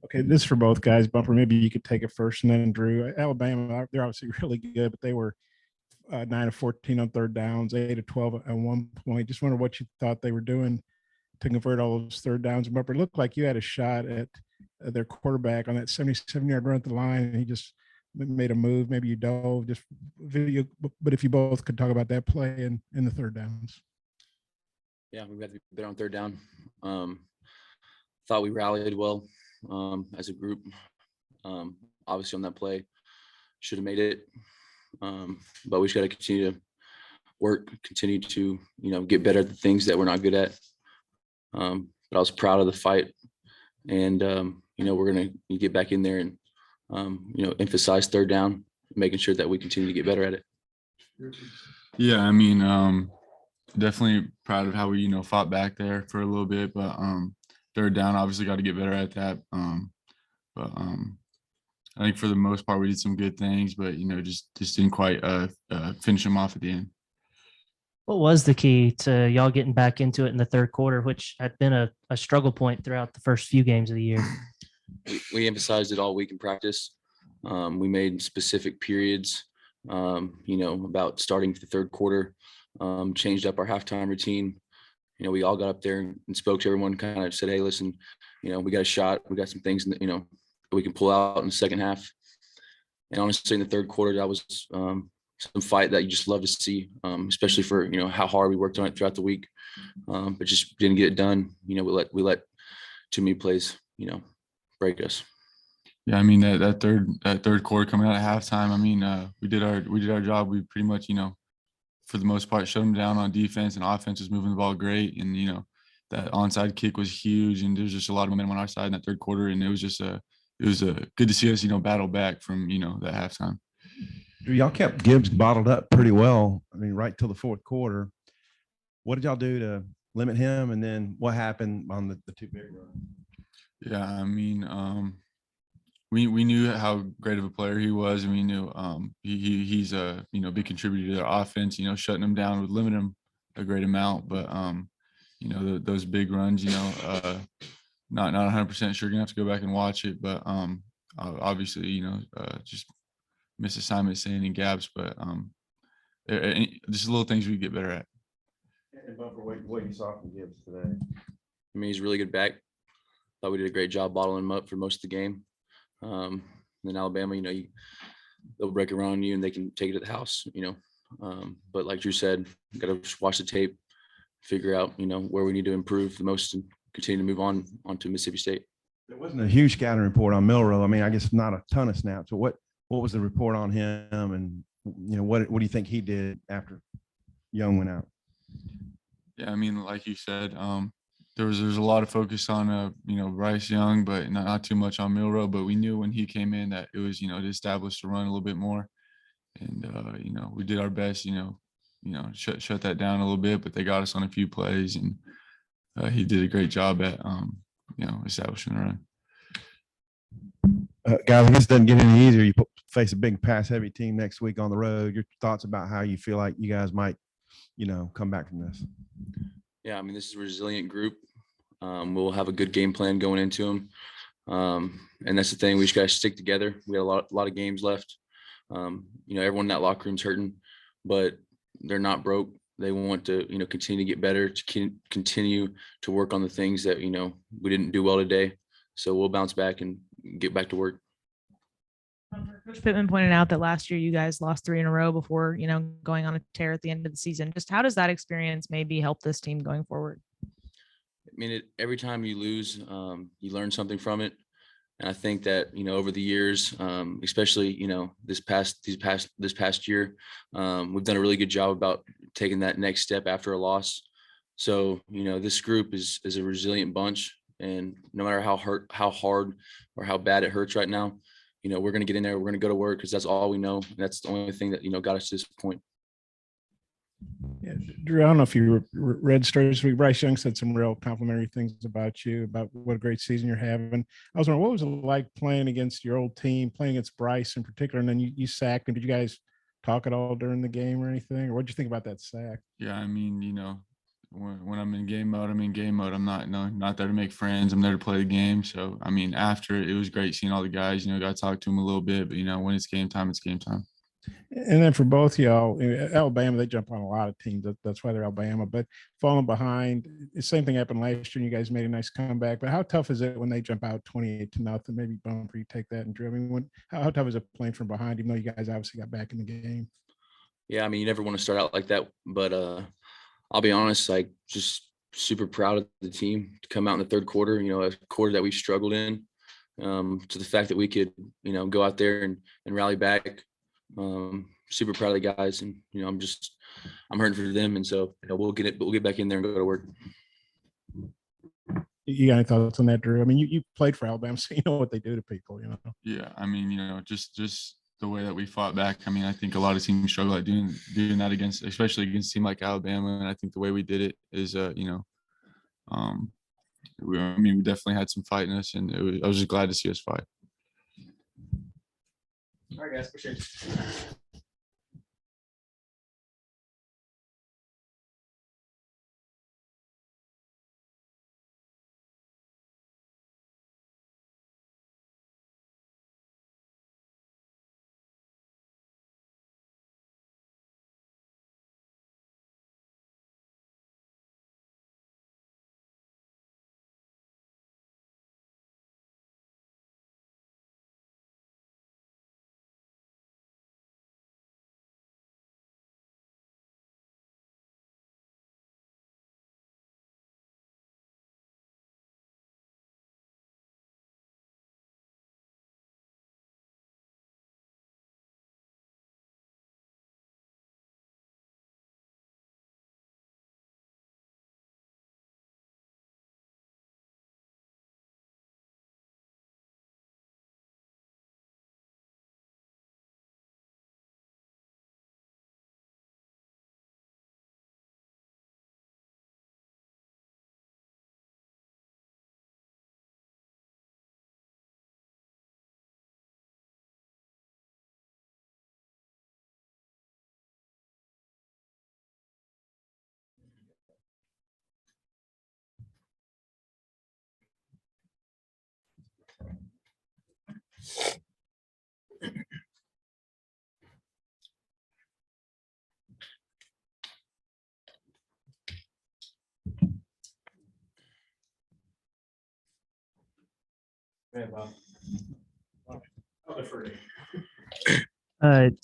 Okay, this is for both guys. Bumper, maybe you could take it first, and then Drew. Alabama, they're obviously really good, but they were 9 of 14 on third downs, 8 of 12 at one point. Just wonder what you thought they were doing to convert all those third downs. Bumper, it looked like you had a shot at their quarterback on that 77-yard run at the line, and he just made a move. Maybe you dove, just video. But if you both could talk about that play in the third downs. Yeah, we got to be better on third down. Thought we rallied well as a group. Obviously on that play, should have made it. But we just got to continue to work, continue to, get better at the things that we're not good at. But I was proud of the fight, and, we're going to get back in there and, emphasize third down, making sure that we continue to get better at it. Yeah, I mean, definitely proud of how we, fought back there for a little bit, but third down, obviously got to get better at that. But I think for the most part, we did some good things, but, just didn't quite finish them off at the end. What was the key to y'all getting back into it in the third quarter, which had been a struggle point throughout the first few games of the year? We emphasized it all week in practice. We made specific periods, about starting the third quarter, changed up our halftime routine. We all got up there and spoke to everyone, kind of said, hey, listen, we got a shot. We got some things, that we can pull out in the second half. And honestly, in the third quarter, that was some fight that you just love to see, especially for, how hard we worked on it throughout the week, but just didn't get it done. We let too many plays, break us. Yeah, I mean that third quarter coming out at halftime. I mean, we did our job. We pretty much, for the most part, shut them down on defense, and offense was moving the ball great. And that onside kick was huge, and there's just a lot of momentum on our side in that third quarter. And it was just good to see us, battle back from that halftime. Y'all kept Gibbs bottled up pretty well. I mean, right till the fourth quarter. What did y'all do to limit him? And then what happened on the two big runs? Yeah, I mean, we knew how great of a player he was, and we knew he's a big contributor to their offense. Shutting him down would limit him a great amount, but those big runs, not 100% sure. Gonna have to go back and watch it, but obviously, just misassignment, saying in gaps, but just little things we get better at. And Bumper, what you saw from Gibbs today? I mean, he's a really good back. Thought we did a great job bottling him up for most of the game. Then Alabama, they'll break around on you and they can take it to the house, but like Drew said, you got to just watch the tape, figure out, where we need to improve the most, and continue to move on to Mississippi State. There wasn't a huge scouting report on Milroe. I mean, I guess not a ton of snaps. So what was the report on him, and what do you think he did after Young went out? Yeah, I mean, like you said, there's a lot of focus on Bryce Young, but not too much on Milroe. But we knew when he came in that it was to establish the run a little bit more, and we did our best shut that down a little bit. But they got us on a few plays, and he did a great job at establishing the run. Guys, this doesn't get any easier. You face a big pass-heavy team next week on the road. Your thoughts about how you feel like you guys might, come back from this? Yeah, I mean, this is a resilient group. We'll have a good game plan going into them. And that's the thing. We just got to stick together. We got a lot of games left. Everyone in that locker room's hurting, but they're not broke. They want to, continue to get better, to continue to work on the things that, we didn't do well today. So we'll bounce back and get back to work. Coach Pittman pointed out that last year you guys lost 3 in a row before, going on a tear at the end of the season. Just how does that experience maybe help this team going forward? I mean, every time you lose, you learn something from it. And I think that, over the years, especially, this past year, we've done a really good job about taking that next step after a loss. So, this group is a resilient bunch, and no matter how hard or how bad it hurts right now, we're going to get in there. We're going to go to work because that's all we know. And that's the only thing that, got us to this point. Yeah, Drew, I don't know if you read stories. Bryce Young said some real complimentary things about you, about what a great season you're having. I was wondering, what was it like playing against your old team, playing against Bryce in particular, and then you sacked him? Did you guys talk at all during the game or anything? Or what did you think about that sack? Yeah, I mean, when I'm in game mode, I'm in game mode. I'm not there to make friends. I'm there to play the game. So, I mean, after it was great seeing all the guys, got to talk to them a little bit, but when it's game time, it's game time. And then for both y'all, Alabama, they jump on a lot of teams. That's why they're Alabama. But falling behind, the same thing happened last year, and you guys made a nice comeback. But how tough is it when they jump out 28-0? Maybe Bumper, you take that and Drew. I mean, how tough is it playing from behind, even though you guys obviously got back in the game? Yeah, I mean, you never want to start out like that, but I'll be honest, like just super proud of the team to come out in the third quarter, a quarter that we struggled in, to the fact that we could, go out there and rally back. Super proud of the guys, and I'm hurting for them, and so we'll get back in there and go to work. You got any thoughts on that, Drew? I mean, you played for Alabama, so you know what they do to people, Yeah, I mean, just the way that we fought back. I mean, I think a lot of teams struggle at doing that especially against a team like Alabama, and I think the way we did it is, we definitely had some fight in us, and I was just glad to see us fight. All right, guys, appreciate it.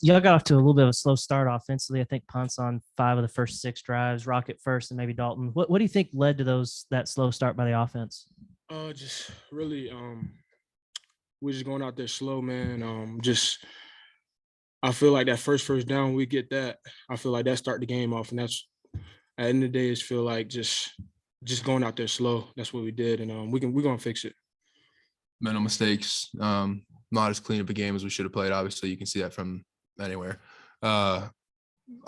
Y'all got off to a little bit of a slow start offensively. I think punts on 5 of the first 6 drives, Rocket first, and maybe Dalton. What do you think led to that slow start by the offense? Just really, we're just going out there slow, man. I feel like that first down, we get that. I feel like that start the game off, and that's at the end of the day, it's feel like just going out there slow. That's what we did, and we're gonna fix it. Mental mistakes, not as clean of a game as we should have played. Obviously, you can see that from anywhere. I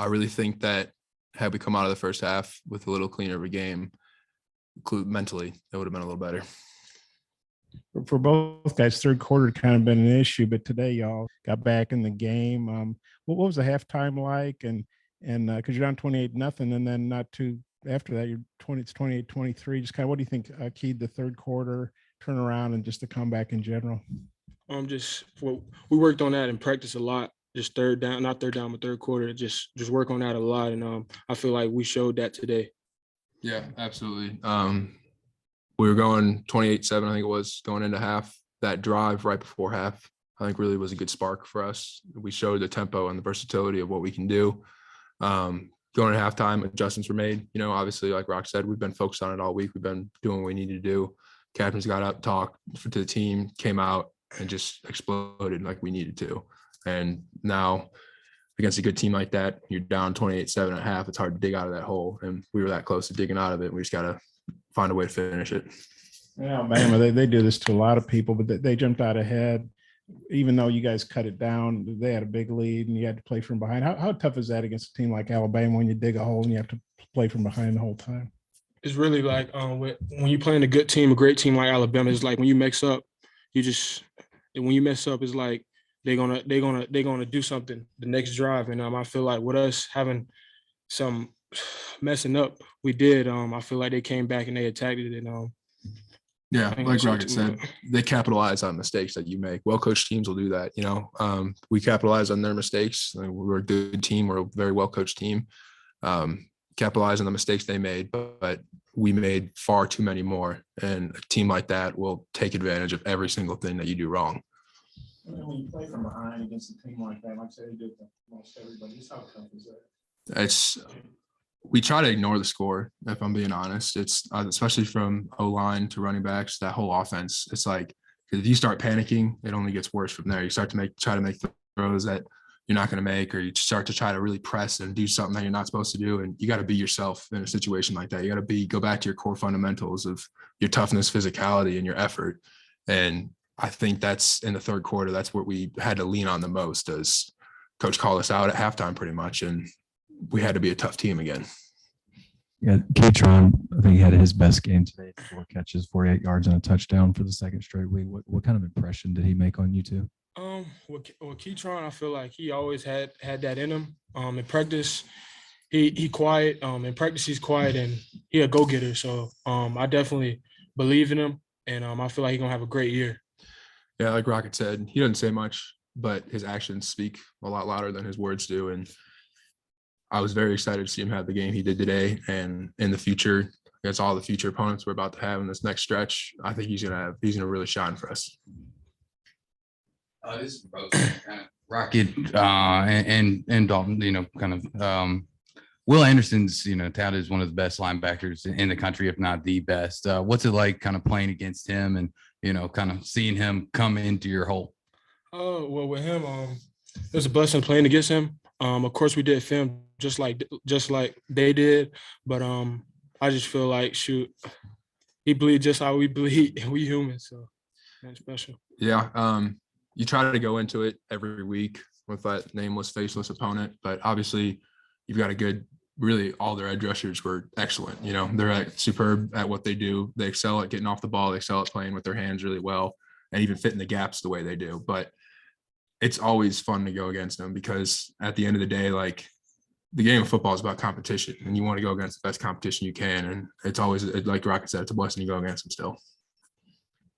really think that had we come out of the first half with a little cleaner of a game, mentally, it would have been a little better. For both guys, third quarter kind of been an issue, but today y'all got back in the game. What was the halftime like? And because you're down 28-0, and then not too after that, it's 28-23. Just kind of what do you think keyed the third quarter turnaround and just the comeback in general? We worked on that in practice a lot. Just not third down, but third quarter. Just work on that a lot, and I feel like we showed that today. Yeah, absolutely. We were going 28-7, I think it was, going into half. That drive right before half, I think really was a good spark for us. We showed the tempo and the versatility of what we can do. Going to halftime, adjustments were made. Obviously, like Rock said, we've been focused on it all week. We've been doing what we need to do. Captains got up, talked to the team, came out, and just exploded like we needed to. And now against a good team like that, you're down 28-7 at half. It's hard to dig out of that hole. And we were that close to digging out of it. We just got to find a way to finish it. Yeah, Alabama, they do this to a lot of people, but they jumped out ahead. Even though you guys cut it down, they had a big lead and you had to play from behind. How tough is that against a team like Alabama when you dig a hole and you have to play from behind the whole time? It's really like when you're playing a good team, a great team like Alabama, it's like when you mess up, it's like they're gonna do something the next drive. And I feel like with us having some messing up, we did. I feel like they came back and they attacked it. And Yeah, I think like that's it Rocket too. said, they capitalize on mistakes that you make. Well-coached teams will do that. We capitalize on their mistakes. We're a good team. We're a very well-coached team. Capitalize on the mistakes they made, but we made far too many more. And a team like that will take advantage of every single thing that you do wrong. When you play from behind against a team like that, like I said, they did most everybody. Just how tough is that? We try to ignore the score, if I'm being honest. It's especially from O-line to running backs, that whole offense. It's like, if you start panicking, it only gets worse from there. You start to try to make throws that you're not going to make, or you start to try to really press and do something that you're not supposed to do. And you got to be yourself in a situation like that. You got to go back to your core fundamentals of your toughness, physicality, and your effort. And I think that's in the third quarter. That's what we had to lean on the most, as coach called us out at halftime pretty much. And we had to be a tough team again. Yeah, Katron, I think he had his best game today. 4 catches, 48 yards, and a touchdown for the second straight week. What kind of impression did he make on you two? With Keytron, I feel like he always had that in him. In practice, he quiet. In practice, he's quiet and he a go getter. So I definitely believe in him, and I feel like he's gonna have a great year. Yeah, like Rocket said, he doesn't say much, but his actions speak a lot louder than his words do. And I was very excited to see him have the game he did today. And in the future, against all the future opponents we're about to have in this next stretch, I think he's gonna really shine for us. This is both kind of Rocket and Dalton, Will Anderson's, touted as one of the best linebackers in the country, if not the best. What's it like kind of playing against him and, kind of seeing him come into your hole? Well, with him, it was a blessing playing against him. Of course, we did film just like they did, but I just feel like, he bleed just how we bleed, and we human, so that's special. Yeah, you try to go into it every week with that nameless, faceless opponent, but obviously you've got really all their edge rushers were excellent. They're superb at what they do. They excel at getting off the ball. They excel at playing with their hands really well and even fitting the gaps the way they do. But it's always fun to go against them, because at the end of the day, like, the game of football is about competition, and you want to go against the best competition you can. And it's always, like Rocket said, it's a blessing to go against them still.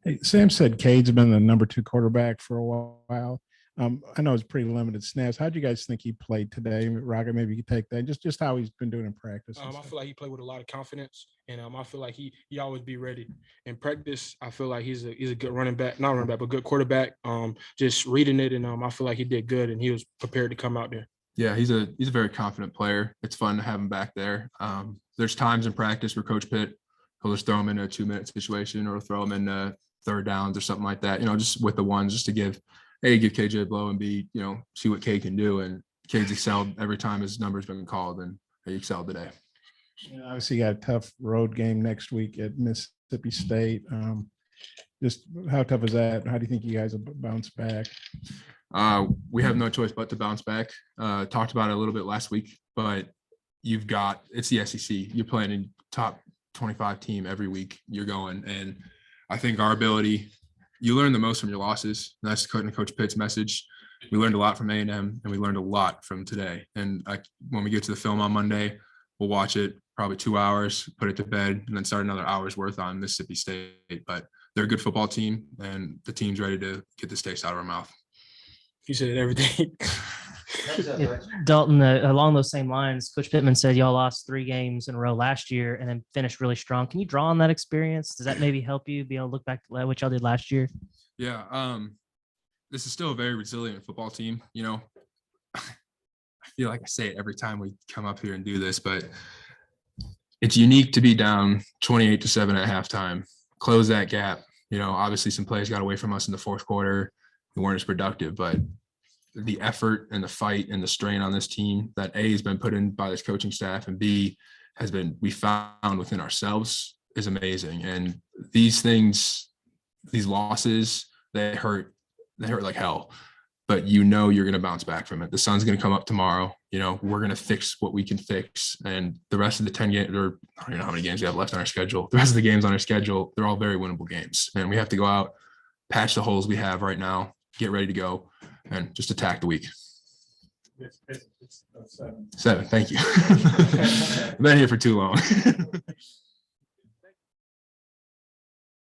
Hey, Sam said Cade's been the number 2 quarterback for a while. I know it's pretty limited snaps. How do you guys think he played today? Rocket, maybe you could take that. Just how he's been doing in practice. I feel like he played with a lot of confidence, and I feel like he always be ready. In practice, I feel like he's a good running back, not running back, but good quarterback. Just reading it, and I feel like he did good, and he was prepared to come out there. Yeah, he's a very confident player. It's fun to have him back there. There's times in practice where Coach Pitt, he'll just throw him in a 2-minute situation, or throw him in third downs or something like that, just with the ones, just to give KJ a blow, and B, see what Cade can do. And Cade's excelled every time his number's been called, and he excelled today. Obviously, you got a tough road game next week at Mississippi State. Just how tough is that? How do you think you guys will bounce back? We have no choice but to bounce back. Talked about it a little bit last week, but it's the SEC. You're playing in top 25 team every week you're going. And I think our ability, you learn the most from your losses. And that's Coach Pitt's message. We learned a lot from A&M, and we learned a lot from today. And when we get to the film on Monday, we'll watch it probably 2 hours, put it to bed, and then start another hour's worth on Mississippi State. But they're a good football team, and the team's ready to get the taste out of our mouth. You said everything. Yeah, Dalton, along those same lines, Coach Pittman said y'all lost 3 games in a row last year and then finished really strong. Can you draw on that experience? Does that maybe help you be able to look back to what y'all did last year? Yeah, this is still a very resilient football team. I feel like I say it every time we come up here and do this, but it's unique to be down 28-7 at halftime, close that gap. Obviously some plays got away from us in the fourth quarter. We weren't as productive, but the effort and the fight and the strain on this team that A, has been put in by this coaching staff, and B, we found within ourselves, is amazing. And these losses, they hurt like hell, but you're going to bounce back from it. The sun's going to come up tomorrow. We're going to fix what we can fix. And the rest of the 10 games, or I don't even know how many games we have left on our schedule. The rest of the games on our schedule, they're all very winnable games. And we have to go out, patch the holes we have right now, get ready to go, and just attack the week. 7. Thank you. Been here for too long.